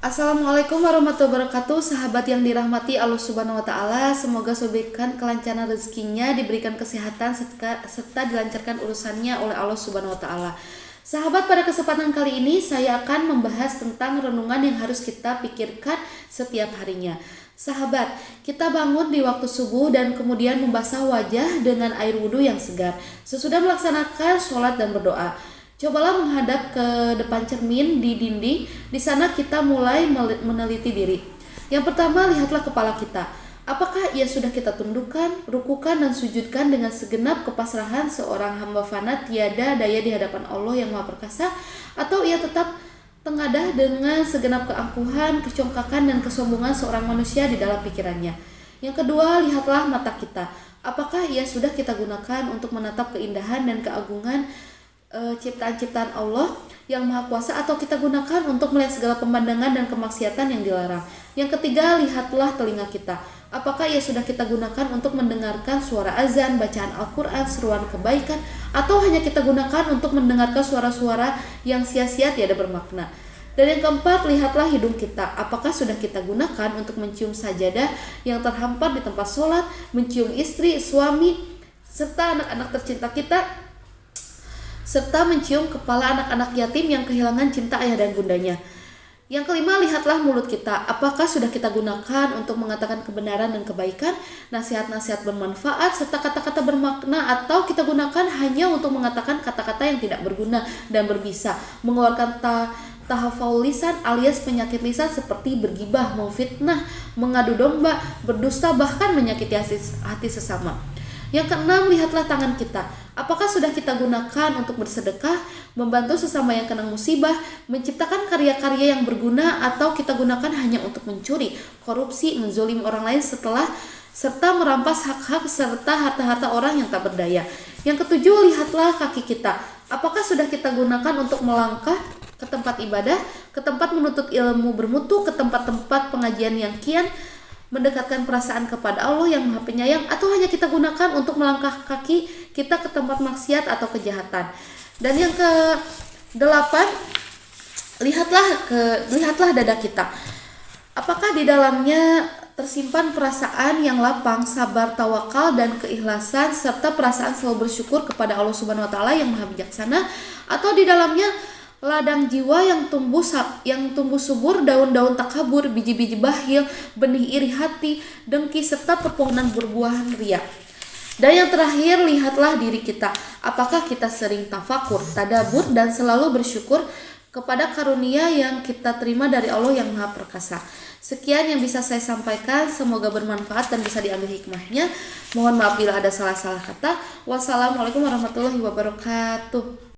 Assalamualaikum warahmatullahi wabarakatuh, sahabat yang dirahmati Allah Subhanahu wa taala. Semoga diberikan kelancaran rezekinya, diberikan kesehatan serta dilancarkan urusannya oleh Allah Subhanahu wa taala. Sahabat, pada kesempatan kali ini saya akan membahas tentang renungan yang harus kita pikirkan setiap harinya. Sahabat, kita bangun di waktu subuh dan kemudian membasuh wajah dengan air wudhu yang segar. Sesudah melaksanakan sholat dan berdoa, cobalah menghadap ke depan cermin di dinding. Di sana kita mulai meneliti diri. Yang pertama, lihatlah kepala kita. Apakah ia sudah kita tundukkan, rukukan, dan sujudkan dengan segenap kepasrahan seorang hamba fana tiada daya di hadapan Allah yang Maha Perkasa, atau ia tetap tengadah dengan segenap keangkuhan, kecongkakan, dan kesombongan seorang manusia di dalam pikirannya. Yang kedua, lihatlah mata kita. Apakah ia sudah kita gunakan untuk menatap keindahan dan keagungan ciptaan-ciptaan Allah yang Maha Kuasa, atau kita gunakan untuk melihat segala pemandangan dan kemaksiatan yang dilarang. Yang ketiga, lihatlah telinga kita. Apakah ia sudah kita gunakan untuk mendengarkan suara azan, bacaan Al-Quran, seruan kebaikan, atau hanya kita gunakan untuk mendengarkan suara-suara yang sia-sia tiada bermakna. Dan yang keempat, lihatlah hidung kita. Apakah sudah kita gunakan untuk mencium sajadah yang terhampar di tempat sholat, mencium istri, suami, serta anak-anak tercinta kita, serta mencium kepala anak-anak yatim yang kehilangan cinta ayah dan bundanya. Yang kelima, lihatlah mulut kita. Apakah sudah kita gunakan untuk mengatakan kebenaran dan kebaikan, nasihat-nasihat bermanfaat, serta kata-kata bermakna, atau kita gunakan hanya untuk mengatakan kata-kata yang tidak berguna dan berbisa, mengeluarkan tahaful lisan alias penyakit lisan seperti bergibah, memfitnah, mengadu domba, berdusta, bahkan menyakiti hati sesama. Yang keenam, lihatlah tangan kita. Apakah sudah kita gunakan untuk bersedekah, membantu sesama yang kena musibah, menciptakan karya-karya yang berguna, atau kita gunakan hanya untuk mencuri, korupsi, menzolimi orang lain serta merampas hak-hak serta harta-harta orang yang tak berdaya. Yang ketujuh, lihatlah kaki kita. Apakah sudah kita gunakan untuk melangkah ke tempat ibadah, ke tempat menuntut ilmu bermutu, ke tempat-tempat pengajian yang kian mendekatkan perasaan kepada Allah yang Maha Penyayang, atau hanya kita gunakan untuk melangkah kaki kita ke tempat maksiat atau kejahatan. Dan yang ke-8, lihatlah dada kita. Apakah di dalamnya tersimpan perasaan yang lapang, sabar, tawakal, dan keikhlasan, serta perasaan selalu bersyukur kepada Allah Subhanahu wa taala yang Maha Bijaksana, atau di dalamnya ladang jiwa yang tumbuh subur, daun-daun takabur, biji-biji bakhil, benih iri hati, dengki, serta pepohonan berbuahan riya. Dan yang terakhir, lihatlah diri kita. Apakah kita sering tafakur, tadabur, dan selalu bersyukur kepada karunia yang kita terima dari Allah yang Maha Perkasa. Sekian yang bisa saya sampaikan, semoga bermanfaat dan bisa diambil hikmahnya. Mohon maaf bila ada salah-salah kata. Wassalamualaikum warahmatullahi wabarakatuh.